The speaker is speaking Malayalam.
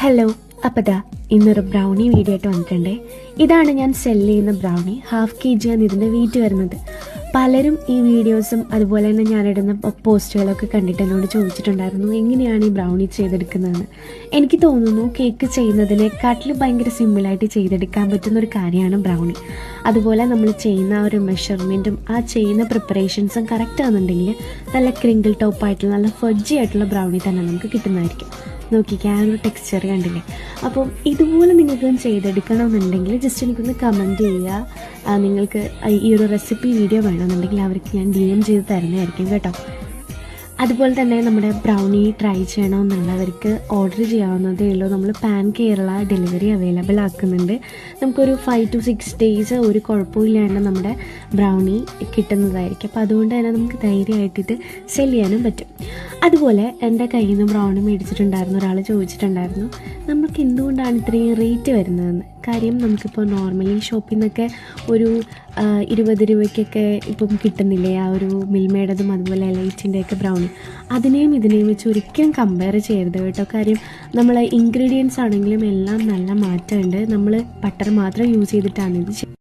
ഹലോ, അപ്പോൾ ഇന്നൊരു ബ്രൗണി വീഡിയോ ആയിട്ട് വന്നിട്ടുണ്ടേ. ഇതാണ് ഞാൻ സെല് ചെയ്യുന്ന ബ്രൗണി. 1/2 kg ആണ് ഇതിൻ്റെ വെയിറ്റ് വരുന്നത്. പലരും ഈ വീഡിയോസും അതുപോലെ തന്നെ ഞാനിടുന്ന പോസ്റ്റുകളൊക്കെ കണ്ടിട്ട് എന്നോട് ചോദിച്ചിട്ടുണ്ടായിരുന്നു എങ്ങനെയാണ് ഈ ബ്രൗണി ചെയ്തെടുക്കുന്നതെന്ന്. എനിക്ക് തോന്നുന്നു കേക്ക് ചെയ്യുന്നതിനെക്കാട്ടിലും ഭയങ്കര സിമ്പിളായിട്ട് ചെയ്തെടുക്കാൻ പറ്റുന്നൊരു കാര്യമാണ് ബ്രൗണി. അതുപോലെ നമ്മൾ ചെയ്യുന്ന ആ ഒരു മെഷർമെൻറ്റും ആ ചെയ്യുന്ന പ്രിപ്പറേഷൻസും കറക്റ്റ് ആണെന്നുണ്ടെങ്കിൽ നല്ല ക്രിങ്കിൾ ടോപ്പായിട്ടുള്ള നല്ല ഫഡ്ജി ആയിട്ടുള്ള ബ്രൗണി തന്നെ നമുക്ക് കിട്ടുന്നതായിരിക്കും. നോക്കിക്കാൻ ആ ഒരു ടെക്സ്ചർ കണ്ടില്ലേ. അപ്പം ഇതുപോലെ നിങ്ങൾക്കും ചെയ്തെടുക്കണമെന്നുണ്ടെങ്കിൽ ജസ്റ്റ് എനിക്കൊന്ന് കമൻറ്റ് ചെയ്യുക. നിങ്ങൾക്ക് ഈ ഒരു റെസിപ്പി വീഡിയോ വേണമെന്നുണ്ടെങ്കിൽ അവർക്ക് ഞാൻ DM ചെയ്ത് തരുന്നതായിരിക്കും കേട്ടോ. അതുപോലെ തന്നെ നമ്മുടെ ബ്രൗണി ട്രൈ ചെയ്യണമെന്നുള്ളവർക്ക് ഓർഡർ ചെയ്യാവുന്നതേ ഉള്ളൂ. നമ്മൾ പാൻ കേരള ഡെലിവറി അവൈലബിൾ ആക്കുന്നുണ്ട്. നമുക്കൊരു 5 to 6 days ഒരു കുഴപ്പമില്ലാണ്ട് നമ്മുടെ ബ്രൗണി കിട്ടുന്നതായിരിക്കും. അപ്പോൾ അതുകൊണ്ട് തന്നെ നമുക്ക് ധൈര്യമായിട്ടിട്ട് സെല് ചെയ്യാനും പറ്റും. അതുപോലെ എൻ്റെ കയ്യിൽ നിന്ന് ബ്രൗണി മേടിച്ചിട്ടുണ്ടായിരുന്നു. ഒരാൾ ചോദിച്ചിട്ടുണ്ടായിരുന്നു നമുക്ക് എന്തുകൊണ്ടാണ് ഇത്രയും റേറ്റ് വരുന്നതെന്ന്. കാര്യം നമുക്കിപ്പോൾ നോർമലി ഷോപ്പിൽ നിന്നൊക്കെ ഒരു 20 രൂപയ്ക്കൊക്കെ ഇപ്പം കിട്ടുന്നില്ലേ ആ ഒരു മിൽമേടതും അതുപോലെ എലൈറ്റിൻ്റെയൊക്കെ ബ്രൗണി. അതിനെയും ഇതിനെയും വെച്ച് ഒരിക്കലും കമ്പയർ ചെയ്യരുത് കേട്ടോ. കാര്യം നമ്മൾ ഇൻഗ്രീഡിയൻസ് ആണെങ്കിലും എല്ലാം നല്ല മാറ്റമുണ്ട്. നമ്മൾ ബട്ടർ മാത്രം യൂസ് ചെയ്തിട്ടാണ് ഇത്